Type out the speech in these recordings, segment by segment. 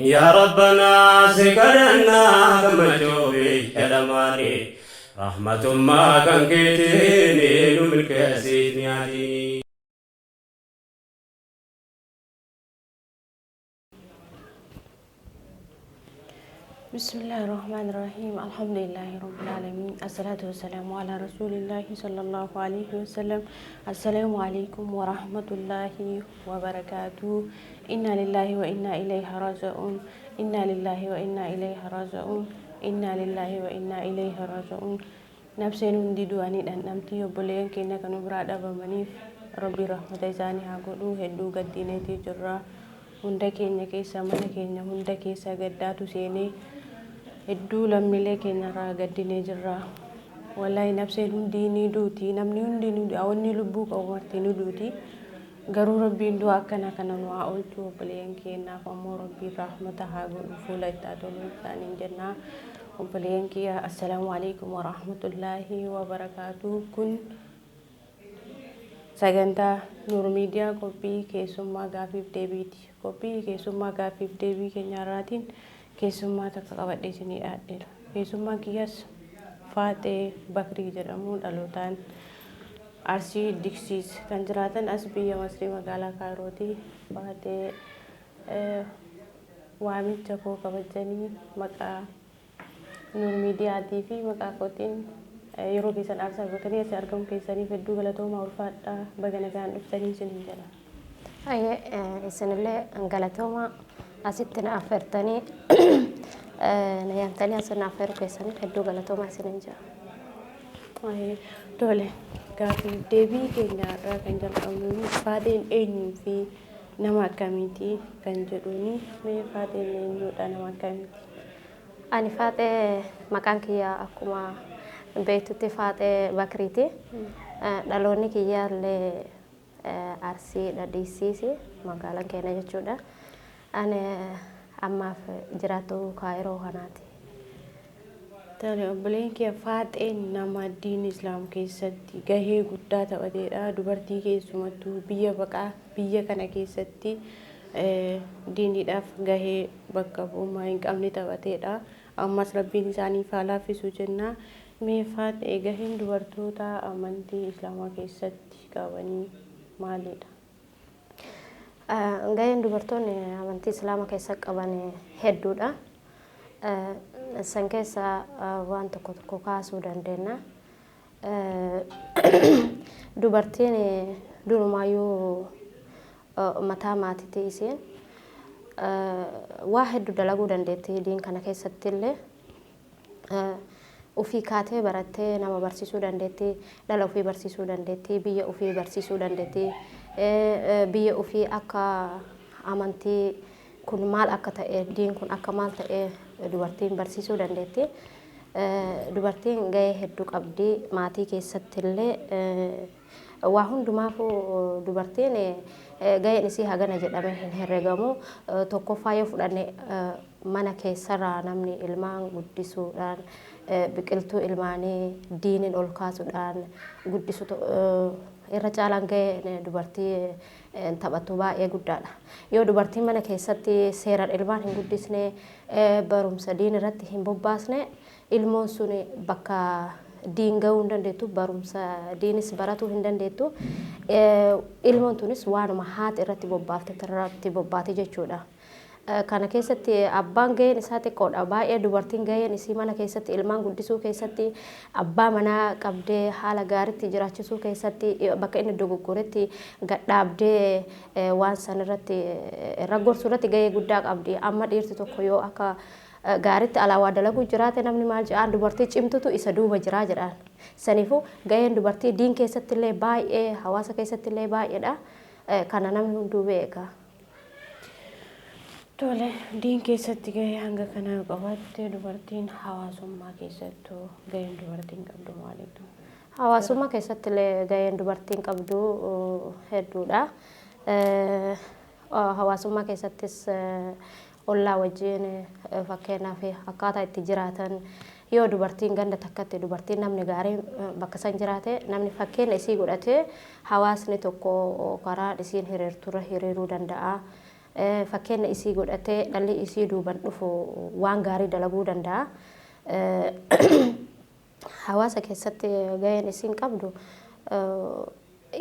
يا ربنا سكرنا كما جوبي كلاماني رحمة ما كان كتيني نملك سيدني. بسم الله الرحمن الرحيم الحمد لله رب العالمين الصلاة والسلام على رسول الله صلى الله عليه وسلم. السلام عليكم ورحمة الله وبركاته. إنا لله وإنا إليه راجعون. إنا لله وإنا إليه راجعون. إنا لله وإنا إليه راجعون. نفسين هندي دواني دان نمتي يوبلين كينا كانوا براد أبا منيف ربي رحمة إساني هاقولو هدو قد دينيتي جرا هندا كينا كيسا من كينا هندا كيسا قداتو سيني hedduu lammiilee keenyarraa gaddinee jirra. Wallahi nafseen hundi ni duuti, namni hundi ni duuti, awwanni lubbuu qabu marti ni duuti. Garuu rabbiin du'a akkana kana nu haa oolchu obboleeyyan keenyaaf ammoo rabbiin rahmata haa godhu fuula itti haa tolu isaaniin jenna. Obboleeyyan kiyya assalaamu alaikum wa rahmatullaahi wa barakaatuh. Kun sagantaa Nuur Miidiyaa qophii keessummaa gaafiif deebiiti. Qophii keessummaa gaafiif deebii keenyarraatiin keessummaa takka qabadhee isinii dhiyaadheera. Keessummaan kiyyaas Faatee Bakrii jedhamu dhalootaan Arsii Diksiis kan jiraatan as biyya Masrii magaalaa Kaayirooti. Faatee waamicha koo kabajanii maqaa Nuur Miidiyaatii fi maqaa kootiin yeroo keessan aarsaa gootanii asii argamu keessaniif hedduu galatoomaa ulfaadhaa baga nagaan dhuftanii isiniin jedha. Isinillee galatoomaa asitti na affeertanii na yaamtanii as na affeeruu keessaniif hedduu galatoomaa isiniin jedha. Tole gaafiif deebii keenyarraa kan jalqabnu Faateen eenyuu fi nama akkamiiti kan jedhuuni. Mee Faateen eenyuudha, nama akkamiiti? Ani Faatee maqaan kiyya akkuma beektutti Faatee Bakriiti. Dhaloonni kiyyaallee Arsii Dhadhiisiisi magaalaan keenya jechuudha. Ani ammaaf jiraatu Kaayiroo kanaati. Tole obboleen kiyya Faaxeen nama diin Islaam keessatti gahee guddaa taphateedha. Dubartii keessumattuu biyya baqaa biyya kana keessatti diiniidhaaf gahee bakka bu'ummaa hin qabne taphateedha. Ammas rabbiin isaaniif haa laaffisu jenna. Mee Faaxee gaheen dubartoota amantii Islaamaa keessatti qabanii maalidha? Gaheen dubartoonni amantii Islaamaa keessa qaban hedduudha. San keessa waan tokko tokko kaasuu dandeenya. Dubartiin durumaayyuu mataa maatiitii isiin waa hedduu dalaguu dandeetti diin kana keessatti illee. Ufii kaatee barattee nama barsiisuu dandeetti, dhala ufii barsiisuu dandeetti, biyya ufii barsiisuu dandeetti. Biyya ufii akka amantii kun maal akka ta'e, diin kun akka maal ta'e dubartiin barsiisuu dandeetti. Dubartiin gahee hedduu qabdi maatii keessatti illee. Waa hundumaafuu dubartiin gaheen isii hagana jedhamee hin herregamu. Tokkoffaa yoo fudhanne mana keessarraa namni ilmaan guddisuudhaan biqiltuu ilmaanii diiniin ol kaasuudhaan guddisu irra caalaan gahee dubartii taphattu baay'ee guddaadha. Yoo dubartiin mana keessatti seeraan ilmaan hin guddisne, barumsa diin irratti hin bobbaasne, ilmoon sun bakka diin gahuu hin dandeettu, barumsa diinis baratuu hin dandeettu. Ilmoon tunis waanuma haati irratti bobbaate jechuudha. Kana keessatti abbaan gaheen isaa xiqqoodha. Baay'ee dubartiin gaheen isii mana keessatti ilmaan guddisuu keessatti, abbaa manaa qabdee haala gaariitti jiraachisuu keessatti, bakka inni dogoggoretti gadhaabdee waan san irratti raggorsuu irratti gahee guddaa qabdi. Amma dhiirti tokko yoo akka gaariitti alaawaa dalaguu jiraate namni maal jedhaan dubartii cimtutu isa duuba jiraa jedhaan. Saniifuu gaheen dubartii diin keessatti illee baay'ee, hawaasa keessatti illee baay'eedha. Kana namni hunduu beeka. Tole diin keessatti gahee hanga kana qabatte dubartiin hawaasummaa keessattuu gaheen dubartiin qabdu maalidha? Hawaasummaa keessatti illee gaheen dubartiin qabdu hedduudha. Hawaasummaa keessattis ollaa wajjin fakkeenyaaf akkaataa itti jiraatan yoo dubartiin ganda takkatti dubartiin namni gaariin bakka san jiraate namni fakkeenya isii godhatee hawaasni tokko karaa isiin hiriirturra hiriiruu danda'a. fakkeenya isii godhatee dhalli isii duuban dhufu waan gaarii dalaguu danda'a. Hawaasa keessatti gaheen isiin qabdu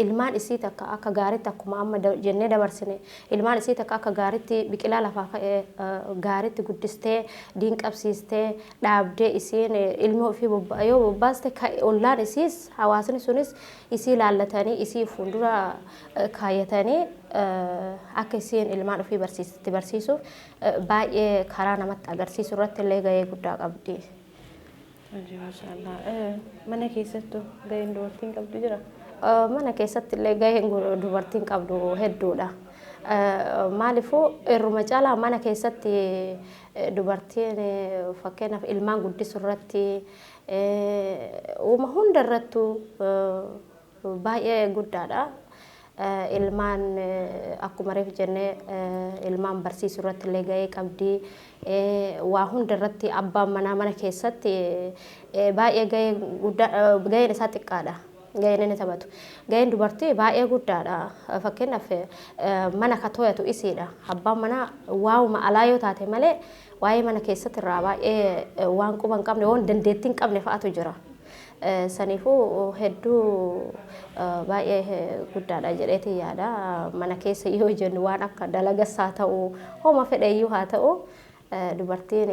ilmaan isii takka akka gaariitti akkuma amma jennee dabarsine ilmaan isii takka akka gaariitti biqilaa lafaa ka'ee gaariitti guddistee diin qabsiistee dhaabdee isiin ilmi ofii yoo bobbaaste ollaan isiis hawaasni sunis isii laallatanii isii fuuldura kaayyatanii akka isiin ilmaan ofii barsiisuuf baay'ee karaa namatti agarsiisu irratti illee gahee guddaa qabdi. Mana keessattuu gaheen dubartiin qabdu jira? Mana keessatti illee gaheen dubartiin qabdu hedduudha. Maaliifuu irruma caalaa mana keessatti dubartiin fakkeenyaaf ilmaan guddisuu irratti uuma hunda irrattuu baay'ee guddaadha. Ilmaan akkuma reef jennee ilmaan barsiisuu irratti illee gahee qabdi. Waa hunda irratti abbaan manaa mana keessatti baay'ee gaheen isaa xiqqaadha. Gaheen inni taphatu. Gaheen dubartii baay'ee guddaadha. Fakkeenyaaf mana ka to'atu isiidha. Abbaan manaa waa'uma alaa yoo taate malee waa'ee mana keessatti irraa baay'ee waan quba hin qabne waan dandeettii hin qabne fa'aatu jira. Saniifuu hedduu baay'ee guddaadha jedheetii yaada. Mana keessa yoo jennu waan akka dalagas haa ta'u hooma fedhayyuu haa ta'u dubartiin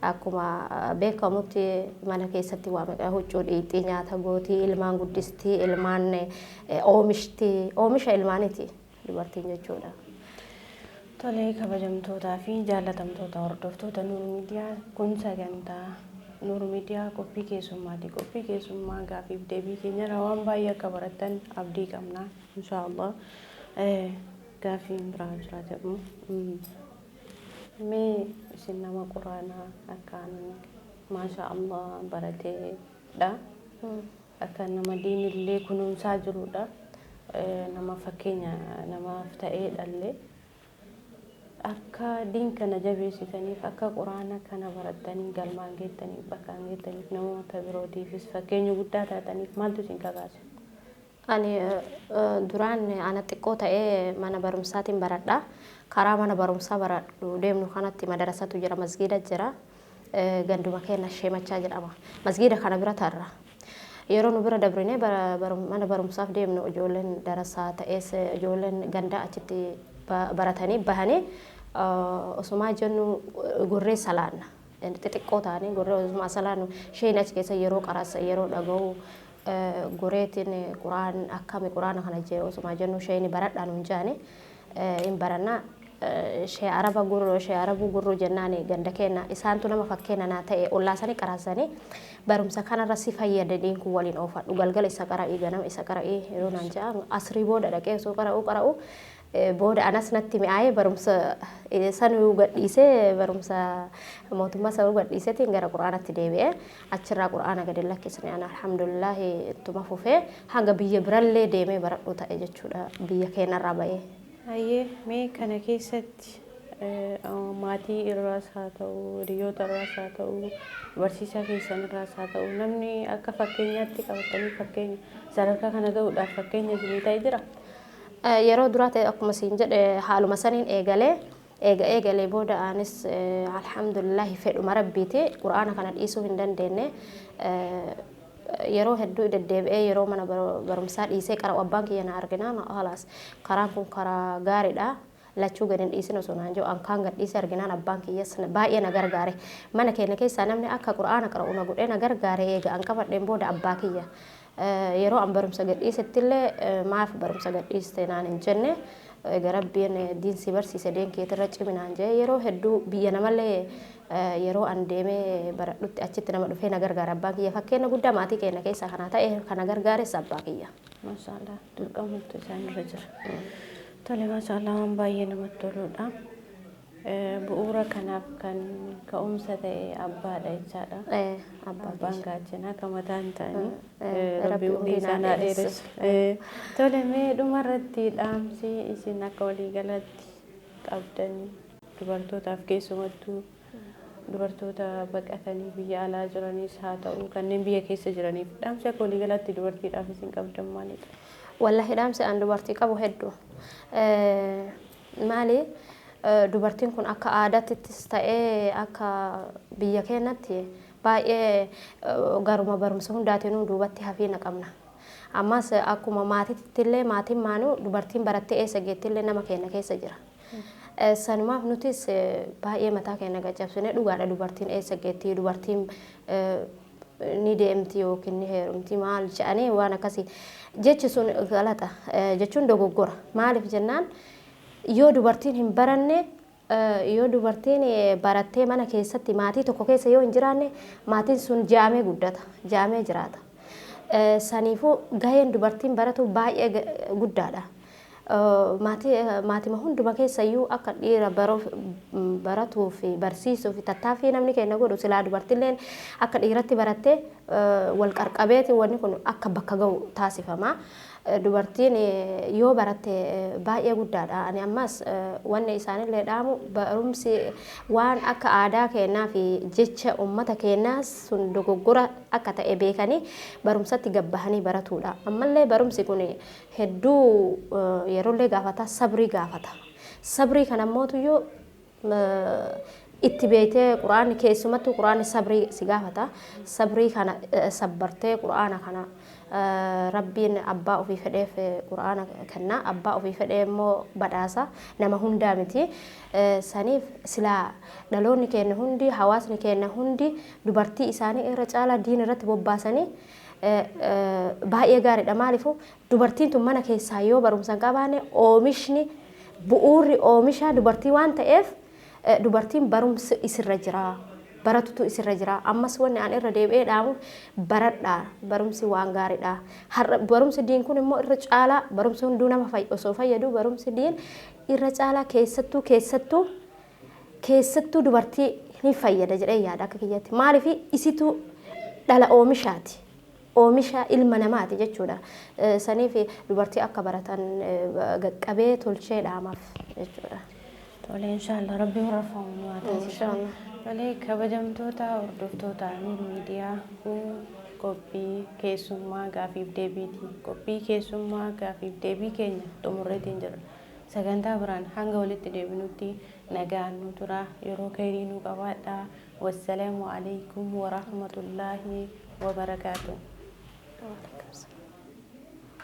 akkuma beekamutti mana keessatti waa meeqa huccuu dhiitii nyaata gootii ilmaan guddistii ilmaan oomisha ilmaaniiti dubartiin jechuudha. Tolee kabajamtootaa fi jaallatamtoota hordoftoota Nuur Miidiyaa kun sagantaa Nuur Miidiyaa qophii keessummaati. Qophii keessummaa gaafiif deebii keenyarraa waan baay'ee akka barattan abdii qabna inshaallah. Gaafiin biraa jira jedhamu. Mee isin nama quraanaa akkaan maasha Allah barateedha. Akka nama diinillee kunuunsaa jirudha. Nama fakkeenya namaaf ta'eedhallee. Akka diin kana jabeessitaniif akka quraana kana barattanii galmaan geettaniif bakkaan geettaniif namoota birootiifis fakkeenya guddaa taataniif maaltu isin kakaase? Ani duraan ana xiqqoo ta'ee mana barumsaatiin baradha. Karaa mana barumsaa baradhu deemnu kanatti madarasatu jira, masgiida jira. Ganduma keenya Sheemachaa jedhama. Masgiida kana bira tarra. Yeroo nu bira dabrine mana barumsaaf deemnu ijoolleen darasaa ta'es ijoolleen gandaa achitti baratanii bahanii osuma jennu gorree salaanna. Xixiqqoo ta'anii gorree osuma salaannu sheen achi keessa yeroo qarasa yeroo dhaga'u goreetiin quraan akkami quraana kana jee osuma jennu sheen baradhaan hunjaani in baranna shee arabu gurru jennaani ganda keenya isaantu nama fakkeenya naa ta'e ollaasanii qarasanii barumsa kanarra si fayyadaniin kun waliin oofadhu galgala isa qara'ii ganama isa qara'ii yeroo naan ja'a asrii booda dhaqee osoo qara'u booda anas natti mi'aayee barumsa sanuu gadhiisee barumsa mootummaa sanuu gadhiiseetiin gara quraanatti deebi'ee achirraa quraana gadi lakkisne ana alhamdulillah ittuma fufee hanga biyya birallee deemee baradhu ta'e jechuudha biyya keenyarraa ba'ee. Hayyee mee kana keessatti maatii irraas haa ta'u hiriyoota irraas haa ta'u barsiisaa keessan irraas haa ta'u namni akka fakkeenyaatti qabatanii fakkeenya sadarkaa kana ga'uudhaaf fakkeenya isinii ta'e jira? Yeroo duraate akkuma siin jedhe haaluma saniin eegalee booda anis alhamdulillah fedhuma rabbiiti quraana kana dhiisuu hin dandeenye yeroo hedduu deddeebi'ee yeroo mana barumsaa dhiisee qara'u abbaan kiyya na arginaan halaas karaan kun karaa gaariidha lachuu gadi hin dhiisin osoo naan jiru ankaan gad dhiisee arginaan abbaan kiyyas baay'ee na gargaare mana keenya keessaa namni akka quraana qara'u na godhee na gargaare eega an qabadheen booda abbaa kiyya. Yeroo an barumsa gadhiisettillee maaf barumsa gadhiiste naan hin jenne garabbiin diinsi barsiise deenkeetirra ciminaan jee yeroo hedduu biyya namallee yeroo an deemee baradhutti achitti nama dhufee na gargaara abbaan kiyya fakkeenya guddaa maatii keenya keessaa kana ta'e kana gargaares abbaa kiyya. Maashaallah dirqamatu isaan irra jira. Tole maashaallah waan baay'ee namatti toludha. Bu'uura kanaaf kan ka'umsa ta'e abbaadha jechaadha. Abbaan gaachanaa kan mataan ta'anii rabbi umrii isaanii dheeressu. Tole mee dhumarratti dhaamsi isin akka waliigalatti qabdan dubartootaaf keessumattuu dubartoota baqatanii biyya alaa jiranis haa ta'u kanneen biyya keessa jiraniif dhaamsi akka waliigalatti dubartiidhaaf isin qabdan maalidha? Wallahi dhaamsi an dubartii qabu hedduu. maali dubartiin kun akka aadaattis ta'ee akka biyya keenyatti baay'ee garuma barumsa hundaatiin duubatti hafiina qabna. Ammas akkuma maatiitti illee maatiin maanuu dubartiin barattee eessa geetti illee nama keenya keessa jira. Sanumaaf nutis baay'ee mataa keenya gaccabsine dhugaadha dubartiin eessa geetti dubartiin ni deemti yookiin ni heerumti maal jedhanii waan akkasii jechi sun galata jechuun dogoggora. Maaliif jennaan yoo dubartiin hin baranne yoo dubartiin barattee mana keessatti maatii tokko keessa yoo hin jiraanne maatiin sun jaamee guddata jaamee jiraata. Saniifuu gaheen dubartiin baratu baay'ee guddaadha. Maatima hunduma keessayyuu akka dhiira baratuu fi barsiisuu fi tattaaffii namni keenya godhu silaa dubartiilleen akka dhiiratti barattee wal qarqabeeti wanni kun akka bakka ga'u taasifama. Dubartiin yoo baratte baay'ee guddaadha. Ani ammas wanni isaanillee dhaamu barumsi waan akka aadaa keenyaa fi jecha uummata keenyaa sun dogoggora akka ta'e beekanii barumsatti gabbahanii baratuudha. Ammallee barumsi kun hedduu yeroollee gaafata sabrii gaafata. Sabrii kana mootuyyuu itti beektee quraanni keessumattuu quraanni sabrii si gaafata. Sabrii kana sabbartee quraana kana rabbiin abbaa ofii fedheef quraana kenna. Abbaa ofii fedhee immoo badhaasa nama hundaa miti. Saniif silaa dhaloonni keenya hundi hawaasni keenya hundi dubartii isaanii irra caalaa diin irratti bobbaasanii baay'ee gaariidha. Maaliifuu dubartiin tun mana keessaa yoo barumsa qabaanne oomishni bu'uurri oomishaa dubartii waan ta'eef dubartiin barumsi isirra jira. Baratutu isirra jira. Ammas wanni aan irra deebi'ee dhaamu baradhaa barumsi waan gaariidha. Barumsi diin kun immoo irra caalaa barumsi hunduu nama osoo fayyadu barumsi diin irra caalaa keessattuu dubartii ni fayyada jedhee yaada akka kiyyaatti. Maaliif isitu dhala oomishaati. Oomisha ilma namaati jechuudha. Saniif dubartii akka baratan qaqqabee tolchee dhaamaaf jechuudha. Tole inshallah rabbi warrafamu waa taasisa. Tole kabajamtoota hordoftoota Nuur Miidiyaa kun qophii keessummaa gaafiif deebiiti. Qophii keessummaa gaafiif deebii keenya xumurreetiin jira. Sagantaa biraan hanga walitti deebinutti nagaan nu tura. Yeroo khayrii nu qabaadhaa. Wassalaamu alaikum wa rahmatullahi wa barakaatuh.